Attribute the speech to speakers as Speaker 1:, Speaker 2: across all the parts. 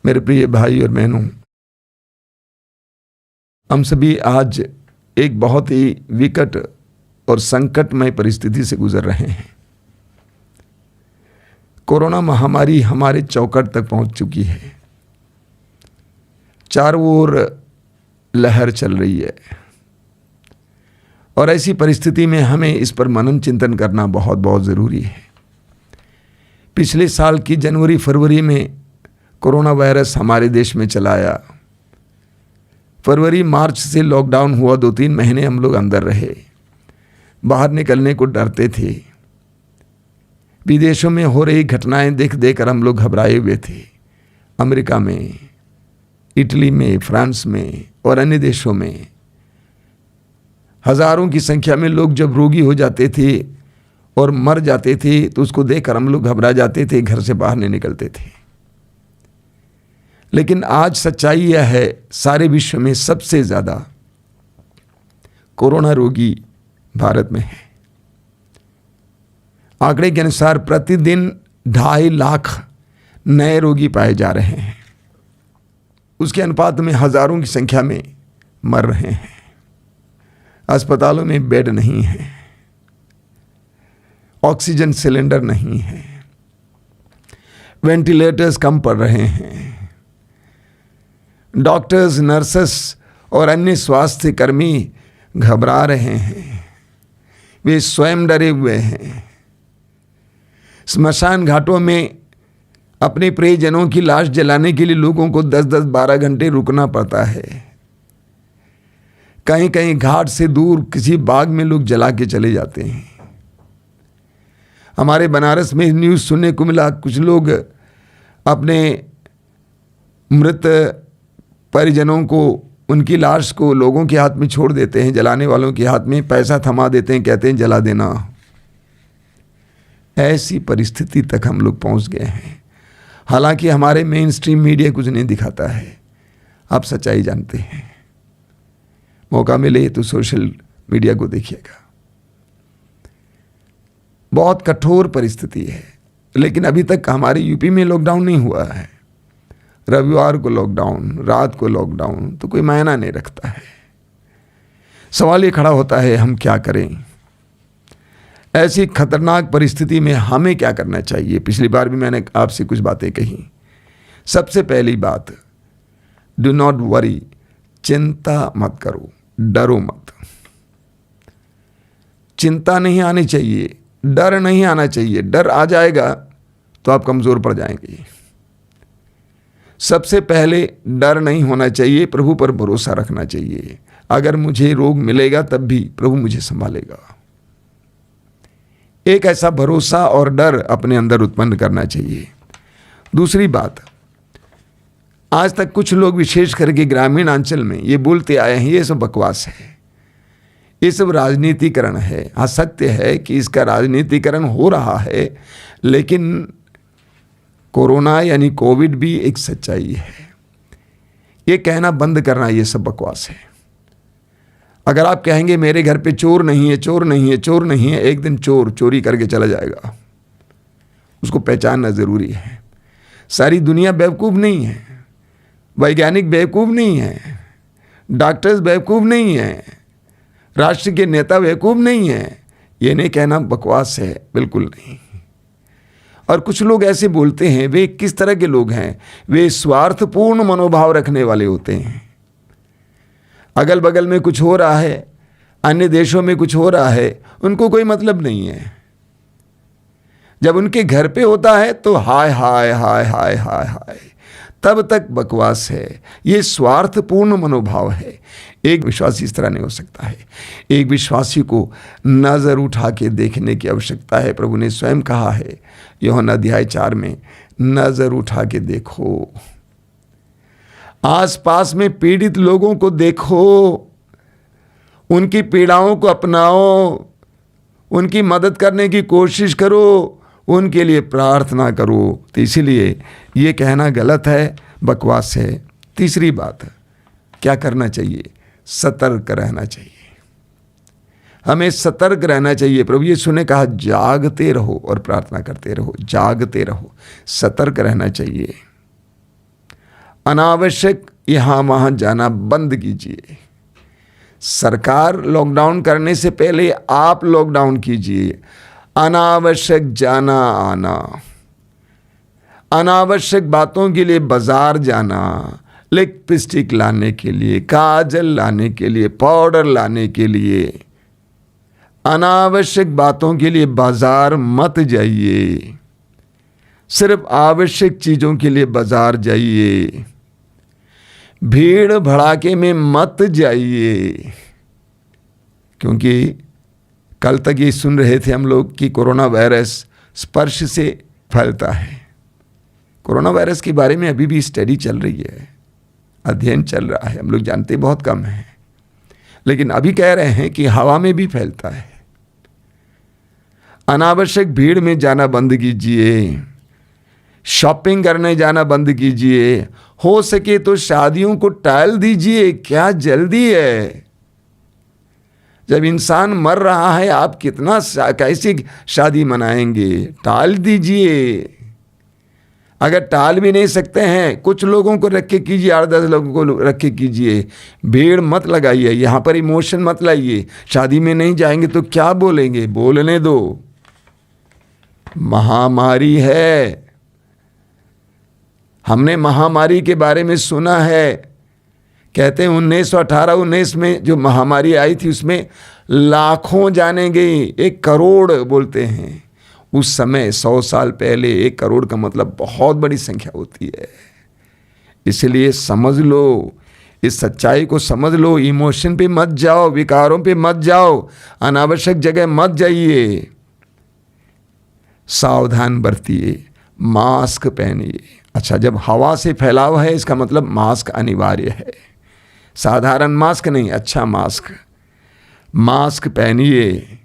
Speaker 1: मेरे प्रिय भाई और बहनों, हम सभी आज एक बहुत ही विकट और संकटमय परिस्थिति से गुजर रहे हैं। कोरोना महामारी हमारे चौखट तक पहुंच चुकी है। चारों ओर लहर चल रही है और ऐसी परिस्थिति में हमें इस पर मनन चिंतन करना बहुत बहुत ज़रूरी है। पिछले साल की जनवरी फरवरी में कोरोना वायरस हमारे देश में चला आया। फरवरी मार्च से लॉकडाउन हुआ, 2-3 महीने हम लोग अंदर रहे, बाहर निकलने को डरते थे। विदेशों में हो रही घटनाएं देख देख कर हम लोग घबराए हुए थे। अमेरिका में, इटली में, फ्रांस में और अन्य देशों में हज़ारों की संख्या में लोग जब रोगी हो जाते थे और मर जाते थे तो उसको देखकर हम लोग घबरा जाते थे, घर से बाहर नहीं निकलते थे। लेकिन आज सच्चाई यह है, सारे विश्व में सबसे ज़्यादा कोरोना रोगी भारत में है। आंकड़े के अनुसार प्रतिदिन 2.5 लाख नए रोगी पाए जा रहे हैं। उसके अनुपात में हजारों की संख्या में मर रहे हैं। अस्पतालों में बेड नहीं है, ऑक्सीजन सिलेंडर नहीं है, वेंटिलेटर्स कम पड़ रहे हैं। डॉक्टर्स, नर्सेस और अन्य स्वास्थ्य कर्मी घबरा रहे हैं, वे स्वयं डरे हुए हैं। स्मशान घाटों में अपने प्रियजनों की लाश जलाने के लिए लोगों को 10-10, 12 घंटे रुकना पड़ता है। कहीं कहीं घाट से दूर किसी बाग में लोग जला के चले जाते हैं। हमारे बनारस में न्यूज़ सुनने को मिला, कुछ लोग अपने मृत परिजनों को, उनकी लाश को लोगों के हाथ में छोड़ देते हैं, जलाने वालों के हाथ में पैसा थमा देते हैं, कहते हैं जला देना। ऐसी परिस्थिति तक हम लोग पहुंच गए हैं। हालांकि हमारे मेन स्ट्रीम मीडिया कुछ नहीं दिखाता है, आप सच्चाई जानते हैं। मौका मिले तो सोशल मीडिया को देखिएगा। बहुत कठोर परिस्थिति है, लेकिन अभी तक हमारे यूपी में लॉकडाउन नहीं हुआ है। रविवार को लॉकडाउन, रात को लॉकडाउन, तो कोई मायना नहीं रखता है। सवाल ये खड़ा होता है, हम क्या करें? ऐसी खतरनाक परिस्थिति में हमें क्या करना चाहिए? पिछली बार भी मैंने आपसे कुछ बातें कही। सबसे पहली बात, डू नॉट वरी, चिंता मत करो, डरो मत। चिंता नहीं आनी चाहिए, डर नहीं आना चाहिए। डर आ जाएगा तो आप कमजोर पड़ जाएंगे। सबसे पहले डर नहीं होना चाहिए, प्रभु पर भरोसा रखना चाहिए। अगर मुझे रोग मिलेगा तब भी प्रभु मुझे संभालेगा। एक ऐसा भरोसा और डर अपने अंदर उत्पन्न करना चाहिए। दूसरी बात, आज तक कुछ लोग विशेष करके ग्रामीण अंचल में ये बोलते आए हैं, ये सब बकवास है, ये सब राजनीतिकरण है। हाँ, सत्य है कि इसका राजनीतिकरण हो रहा है, लेकिन कोरोना यानी कोविड भी एक सच्चाई है। ये कहना बंद करना, ये सब बकवास है। अगर आप कहेंगे मेरे घर पे चोर नहीं है, चोर नहीं है, चोर नहीं है, एक दिन चोर चोरी करके चला जाएगा। उसको पहचानना ज़रूरी है। सारी दुनिया बेवकूफ़ नहीं है, वैज्ञानिक बेवकूफ़ नहीं है, डॉक्टर्स बेवकूफ़ नहीं है, राष्ट्र के नेता बेवकूफ़ नहीं है। ये नहीं कहना बकवास है, बिल्कुल नहीं। और कुछ लोग ऐसे बोलते हैं, वे किस तरह के लोग हैं? वे स्वार्थपूर्ण मनोभाव रखने वाले होते हैं। अगल बगल में कुछ हो रहा है, अन्य देशों में कुछ हो रहा है, उनको कोई मतलब नहीं है। जब उनके घर पे होता है तो हाय हाय हाय हाय हाय हाय, तब तक बकवास है। ये स्वार्थपूर्ण मनोभाव है। एक विश्वासी इस तरह नहीं हो सकता है। एक विश्वासी को नज़र उठा के देखने की आवश्यकता है। प्रभु ने स्वयं कहा है यूहन्ना अध्याय 4 में, नज़र उठा के देखो, आसपास में पीड़ित लोगों को देखो, उनकी पीड़ाओं को अपनाओ, उनकी मदद करने की कोशिश करो, उनके लिए प्रार्थना करो। तो इसीलिए ये कहना गलत है, बकवास है। तीसरी बात, क्या करना चाहिए? सतर्क रहना चाहिए। हमें सतर्क रहना चाहिए। प्रभु यीशु ने कहा जागते रहो और प्रार्थना करते रहो, जागते रहो, सतर्क रहना चाहिए। अनावश्यक यहाँ वहाँ जाना बंद कीजिए। सरकार लॉकडाउन करने से पहले आप लॉकडाउन कीजिए। अनावश्यक जाना आना, अनावश्यक बातों के लिए बाजार जाना, लिपस्टिक लाने के लिए, काजल लाने के लिए, पाउडर लाने के लिए, अनावश्यक बातों के लिए बाजार मत जाइए। सिर्फ आवश्यक चीज़ों के लिए बाजार जाइए। भीड़ भड़ाके में मत जाइए, क्योंकि कल तक ये सुन रहे थे हम लोग कि कोरोना वायरस स्पर्श से फैलता है। कोरोना वायरस के बारे में अभी भी स्टडी चल रही है, अध्ययन चल रहा है, हम लोग जानते बहुत कम हैं, लेकिन अभी कह रहे हैं कि हवा में भी फैलता है। अनावश्यक भीड़ में जाना बंद कीजिए। शॉपिंग करने जाना बंद कीजिए। हो सके तो शादियों को टाल दीजिए। क्या जल्दी है? जब इंसान मर रहा है आप कितना कैसी शादी मनाएंगे? टाल दीजिए। अगर टाल भी नहीं सकते हैं, कुछ लोगों को रख के कीजिए, 8-10 लोगों को रख के कीजिए। भीड़ मत लगाइए, यहाँ पर इमोशन मत लाइए। शादी में नहीं जाएंगे तो क्या बोलेंगे? बोलने दो। महामारी है, हमने महामारी के बारे में सुना है। कहते हैं 1918-19 में जो महामारी आई थी उसमें लाखों जाने गई, 1 करोड़ बोलते हैं। उस समय 100 साल पहले 1 करोड़ का मतलब बहुत बड़ी संख्या होती है। इसलिए समझ लो, इस सच्चाई को समझ लो। इमोशन पे मत जाओ, विकारों पे मत जाओ, अनावश्यक जगह मत जाइए। सावधान बरतिए, मास्क पहनिए। अच्छा, जब हवा से फैलाव है इसका मतलब मास्क अनिवार्य है। साधारण मास्क नहीं, अच्छा मास्क। मास्क पहनिए।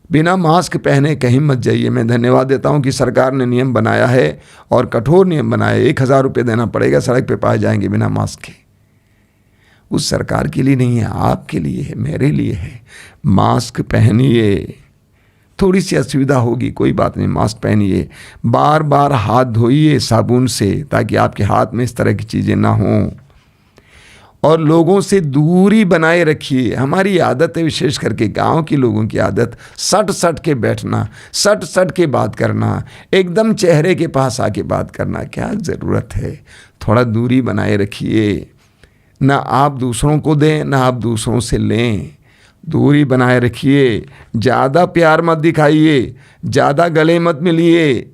Speaker 1: बिना मास्क पहने कहीं मत जाइए। मैं धन्यवाद देता हूं कि सरकार ने नियम बनाया है और कठोर नियम बनाया है। 1000 रुपये देना पड़ेगा, सड़क पे पाए जाएंगे बिना मास्क के। उस सरकार के लिए नहीं है, आपके लिए है, मेरे लिए है। मास्क पहनिए। थोड़ी सी असुविधा होगी, कोई बात नहीं, मास्क पहनिए। बार बार हाथ धोइए साबुन से, ताकि आपके हाथ में इस तरह की चीज़ें ना हों। और लोगों से दूरी बनाए रखिए। हमारी आदत है, विशेष करके गांव के लोगों की आदत, सट के बैठना, सट के बात करना, एकदम चेहरे के पास आके बात करना। क्या ज़रूरत है? थोड़ा दूरी बनाए रखिए। ना आप दूसरों को दें, ना आप दूसरों से लें। दूरी बनाए रखिए। ज़्यादा प्यार मत दिखाइए, ज़्यादा गले मत मिलिए,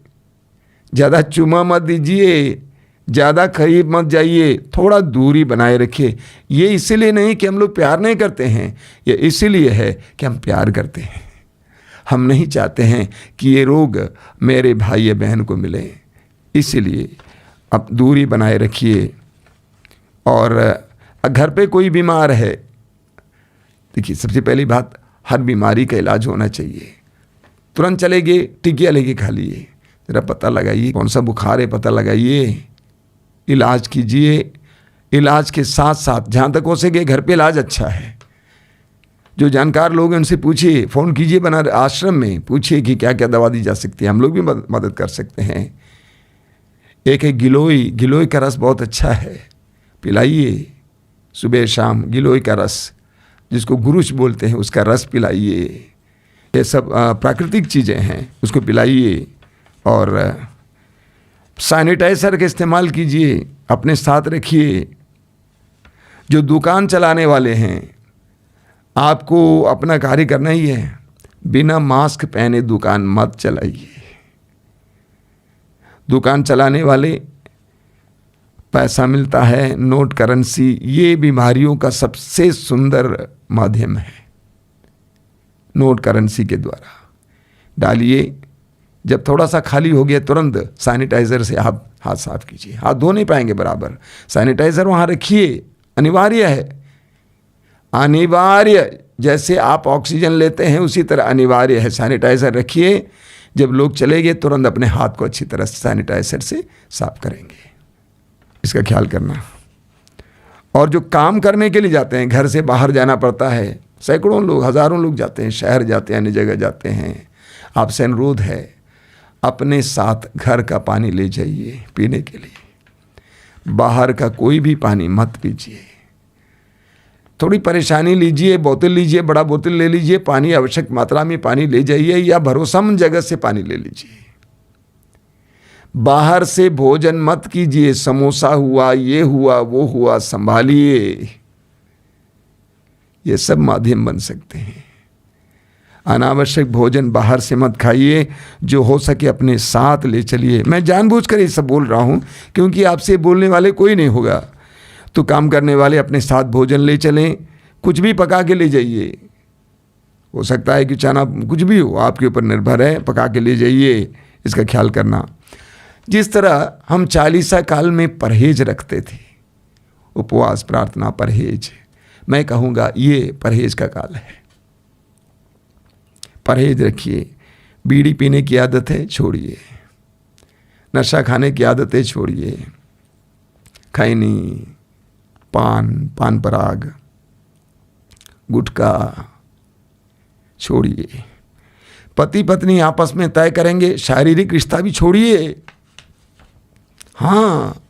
Speaker 1: ज़्यादा चुमा मत दीजिए, ज़्यादा करीब मत जाइए। थोड़ा दूरी बनाए रखिए। ये इसीलिए नहीं कि हम लोग प्यार नहीं करते हैं, ये इसीलिए है कि हम प्यार करते हैं। हम नहीं चाहते हैं कि ये रोग मेरे भाई या बहन को मिले, इसीलिए अब दूरी बनाए रखिए। और घर पे कोई बीमार है, देखिए सबसे पहली बात, हर बीमारी का इलाज होना चाहिए। तुरंत चले गए, टिकिया लेके खा लिए, ज़रा पता लगाइए कौन सा बुखार है, पता लगाइए, इलाज कीजिए। इलाज के साथ साथ जहाँ तक हो सके घर पे इलाज अच्छा है। जो जानकार लोग हैं उनसे पूछिए, फ़ोन कीजिए, बना आश्रम में पूछिए कि क्या क्या दवा दी जा सकती है। हम लोग भी मदद कर सकते हैं। एक है गिलोय का रस बहुत अच्छा है, पिलाइए सुबह शाम। गिलोय का रस, जिसको गुरुच बोलते हैं, उसका रस पिलाइए। ये सब प्राकृतिक चीज़ें हैं, उसको पिलाइए। और सैनिटाइज़र का इस्तेमाल कीजिए, अपने साथ रखिए। जो दुकान चलाने वाले हैं, आपको अपना कार्य करना ही है, बिना मास्क पहने दुकान मत चलाइए। दुकान चलाने वाले, पैसा मिलता है, नोट करेंसी, ये बीमारियों का सबसे सुंदर माध्यम है। नोट करेंसी के द्वारा डालिए। जब थोड़ा सा खाली हो गया, तुरंत सैनिटाइज़र से आप हाथ साफ कीजिए। हाथ धो नहीं पाएंगे बराबर, सैनिटाइज़र वहाँ रखिए, अनिवार्य है। अनिवार्य, जैसे आप ऑक्सीजन लेते हैं उसी तरह अनिवार्य है। सैनिटाइज़र रखिए। जब लोग चले गए तुरंत अपने हाथ को अच्छी तरह सैनिटाइज़र से साफ करेंगे, इसका ख्याल करना। और जो काम करने के लिए जाते हैं, घर से बाहर जाना पड़ता है, सैकड़ों लोग, हज़ारों लोग जाते हैं, शहर जाते हैं, अन्य जगह जाते हैं, आपसे अनुरोध है अपने साथ घर का पानी ले जाइए पीने के लिए। बाहर का कोई भी पानी मत पीजिए। थोड़ी परेशानी लीजिए, बोतल लीजिए, बड़ा बोतल ले लीजिए, पानी आवश्यक मात्रा में पानी ले जाइए, या भरोसेमंद जगह से पानी ले लीजिए। बाहर से भोजन मत कीजिए, समोसा हुआ, ये हुआ, वो हुआ, संभालिए। ये सब माध्यम बन सकते हैं। अनावश्यक भोजन बाहर से मत खाइए, जो हो सके अपने साथ ले चलिए। मैं जानबूझकर ये सब बोल रहा हूं क्योंकि आपसे बोलने वाले कोई नहीं होगा, तो काम करने वाले अपने साथ भोजन ले चलें, कुछ भी पका के ले जाइए। हो सकता है कि चना कुछ भी हो, आपके ऊपर निर्भर है, पका के ले जाइए, इसका ख्याल करना। जिस तरह हम 40 काल में परहेज रखते थे, उपवास, प्रार्थना, परहेज, मैं कहूँगा ये परहेज का काल है। परहेज रखिए। बीड़ी पीने की आदत है, छोड़िए। नशा खाने की आदत है, छोड़िए। खैनी, पान पराग, गुटखा छोड़िए। पति पत्नी आपस में तय करेंगे, शारीरिक रिश्ता भी छोड़िए। हाँ,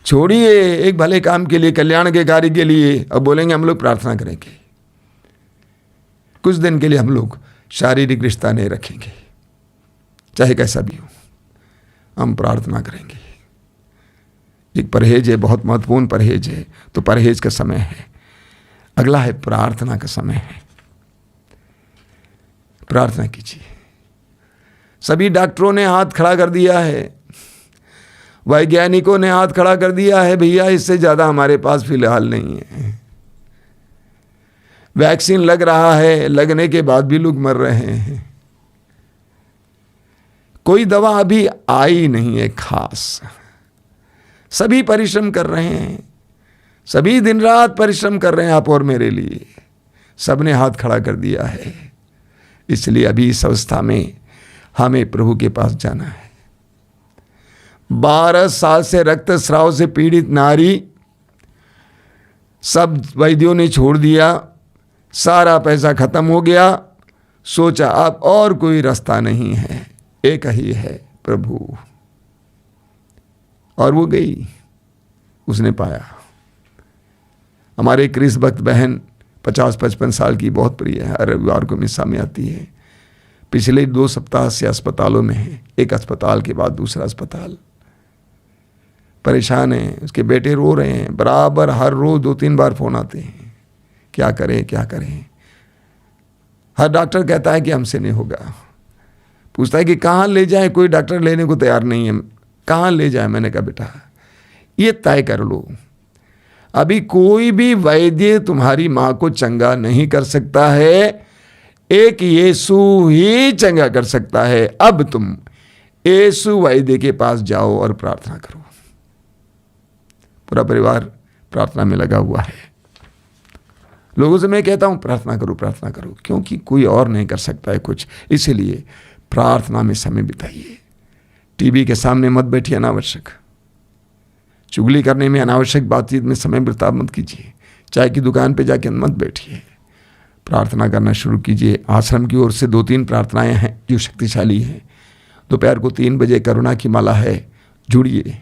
Speaker 1: छोड़िए, एक भले काम के लिए, कल्याण के कार्य के लिए। अब बोलेंगे हम लोग प्रार्थना करेंगे, कुछ दिन के लिए हम लोग शारीरिक रिश्ता नहीं रखेंगे, चाहे कैसा भी हो, हम प्रार्थना करेंगे। एक परहेज है, बहुत महत्वपूर्ण परहेज है। तो परहेज का समय है। अगला है प्रार्थना का समय है। प्रार्थना कीजिए। सभी डॉक्टरों ने हाथ खड़ा कर दिया है, वैज्ञानिकों ने हाथ खड़ा कर दिया है, भैया इससे ज्यादा हमारे पास फिलहाल नहीं है। वैक्सीन लग रहा है, लगने के बाद भी लोग मर रहे हैं। कोई दवा अभी आई नहीं है खास। सभी परिश्रम कर रहे हैं, सभी दिन रात परिश्रम कर रहे हैं आप और मेरे लिए। सबने हाथ खड़ा कर दिया है। इसलिए अभी इस अवस्था में हमें प्रभु के पास जाना है। 12 साल से रक्तस्राव से पीड़ित नारी, सब वैद्यों ने छोड़ दिया, सारा पैसा खत्म हो गया। सोचा अब और कोई रास्ता नहीं है, एक ही है प्रभु। और वो गई, उसने पाया। हमारे क्रिस भक्त बहन 50-55 साल की, बहुत प्रिय है, हर रविवार को मिसा में आती है। पिछले 2 सप्ताह से अस्पतालों में है, एक अस्पताल के बाद दूसरा अस्पताल। परेशान है, उसके बेटे रो रहे हैं, बराबर हर रोज 2-3 बार फोन आते हैं, क्या करें क्या करें। हर डॉक्टर कहता है कि हमसे नहीं होगा। पूछता है कि कहाँ ले जाए, कोई डॉक्टर लेने को तैयार नहीं है, कहाँ ले जाए। मैंने कहा बेटा ये तय कर लो, अभी कोई भी वैद्य तुम्हारी माँ को चंगा नहीं कर सकता है, एक यीशु ही चंगा कर सकता है। अब तुम यीशु वैद्य के पास जाओ और प्रार्थना करो। पूरा परिवार प्रार्थना में लगा हुआ है। लोगों से मैं कहता हूं प्रार्थना करो, प्रार्थना करो, क्योंकि कोई और नहीं कर सकता है कुछ। इसीलिए प्रार्थना में समय बिताइए। टीवी के सामने मत बैठिए अनावश्यक, चुगली करने में, अनावश्यक बातचीत में समय बर्बाद मत कीजिए। चाय की दुकान पे जाके मत बैठिए, प्रार्थना करना शुरू कीजिए। आश्रम की ओर से 2-3 प्रार्थनाएं हैं जो शक्तिशाली हैं। दोपहर को 3 बजे करुणा की माला है, जुड़िए।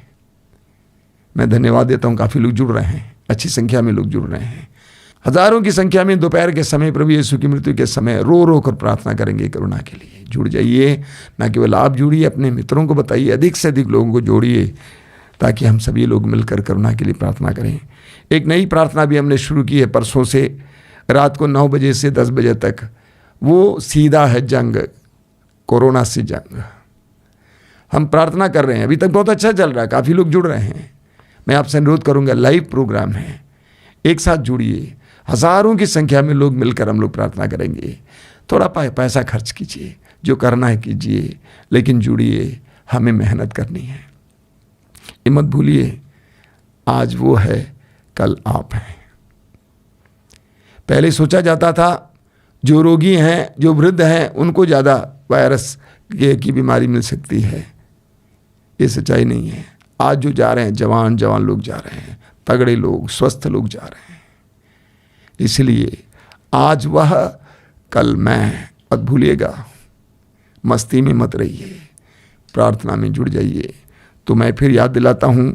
Speaker 1: मैं धन्यवाद देता हूँ, काफ़ी लोग जुड़ रहे हैं, अच्छी संख्या में लोग जुड़ रहे हैं। हजारों की संख्या में दोपहर के समय प्रभु यीशु की मृत्यु के समय रो रो कर प्रार्थना करेंगे करुणा के लिए। जुड़ जाइए, न केवल आप जुड़िए, अपने मित्रों को बताइए, अधिक से अधिक लोगों को जोड़िए, ताकि हम सभी लोग मिलकर करुणा के लिए प्रार्थना करें। एक नई प्रार्थना भी हमने शुरू की है परसों से, रात को 9 बजे से 10 बजे तक। वो सीधा है जंग, कोरोना से जंग। हम प्रार्थना कर रहे हैं, अभी तक बहुत अच्छा चल रहा है, काफ़ी लोग जुड़ रहे हैं। मैं आपसे अनुरोध करूंगा, लाइव प्रोग्राम है, एक साथ जुड़िए। हजारों की संख्या में लोग मिलकर हम लोग प्रार्थना करेंगे। थोड़ा पैसा खर्च कीजिए, जो करना है कीजिए, लेकिन जुड़िए, हमें मेहनत करनी है। ये मत भूलिए, आज वो है, कल आप हैं। पहले सोचा जाता था जो रोगी हैं, जो वृद्ध हैं, उनको ज़्यादा वायरस की बीमारी मिल सकती है। ये सच्चाई नहीं है। आज जो जा रहे हैं, जवान लोग जा रहे हैं, तगड़े लोग, स्वस्थ लोग जा रहे हैं। इसलिए आज वह, कल मैं, मत भूलिएगा। मस्ती में मत रहिए, प्रार्थना में जुड़ जाइए। तो मैं फिर याद दिलाता हूँ,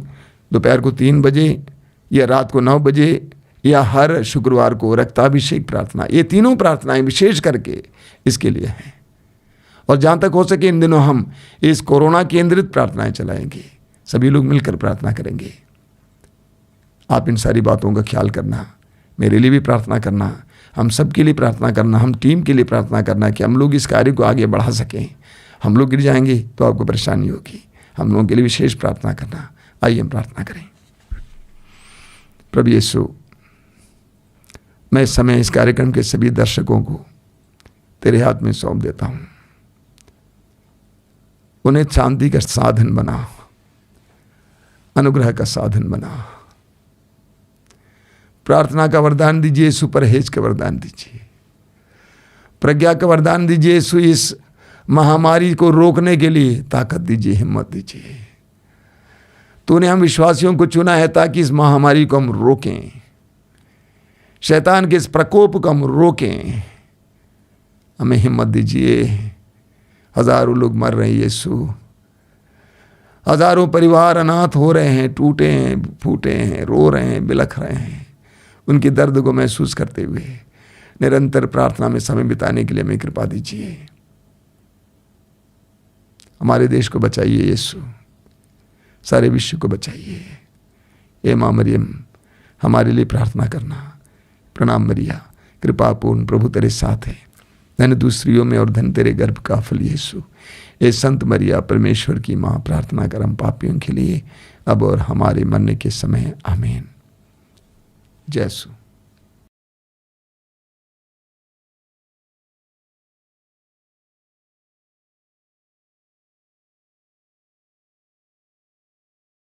Speaker 1: दोपहर को 3 बजे या रात को 9 बजे या हर शुक्रवार को रक्ताभिषेक प्रार्थना, ये तीनों प्रार्थनाएं विशेष करके इसके लिए हैं। और जहाँ तक हो सके इन दिनों हम इस कोरोना केंद्रित प्रार्थनाएं चलाएंगे, सभी लोग मिलकर प्रार्थना करेंगे। आप इन सारी बातों का ख्याल करना, मेरे लिए भी प्रार्थना करना, हम सब के लिए प्रार्थना करना, हम टीम के लिए प्रार्थना करना कि हम लोग इस कार्य को आगे बढ़ा सकें। हम लोग गिर जाएंगे तो आपको परेशानी होगी, हम लोगों के लिए विशेष प्रार्थना करना। आइए हम प्रार्थना करें। प्रभु यीशु, मैं इस समय इस कार्यक्रम के सभी दर्शकों को तेरे हाथ में सौंप देता हूं। उन्हें शांति का साधन बना, अनुग्रह का साधन बना, प्रार्थना का वरदान दीजिए यीशु, परहेज का वरदान दीजिए, प्रज्ञा का वरदान दीजिए यीशु, इस महामारी को रोकने के लिए ताकत दीजिए, हिम्मत दीजिए। तूने हम विश्वासियों को चुना है ताकि इस महामारी को हम रोकें, शैतान के इस प्रकोप को हम रोकें। हमें हिम्मत दीजिए। हजारों लोग मर रहे हैं यीशु, हजारों परिवार अनाथ हो रहे हैं, टूटे हैं, फूटे हैं, रो रहे हैं, बिलख रहे हैं। उनके दर्द को महसूस करते हुए निरंतर प्रार्थना में समय बिताने के लिए हमें कृपा दीजिए। हमारे देश को बचाइए यीशु, सारे विश्व को बचाइए। ए माँ मरियम, हमारे लिए प्रार्थना करना। प्रणाम मरिया, कृपापूर्ण प्रभु तेरे साथ है, धन तू स्त्रियों में और धन तेरे गर्भ का फल यीशु। ए संत मरिया, परमेश्वर की माँ, प्रार्थना कर हम पापियों के लिए अब और हमारे मरने के समय। आमीन। जय यीशु।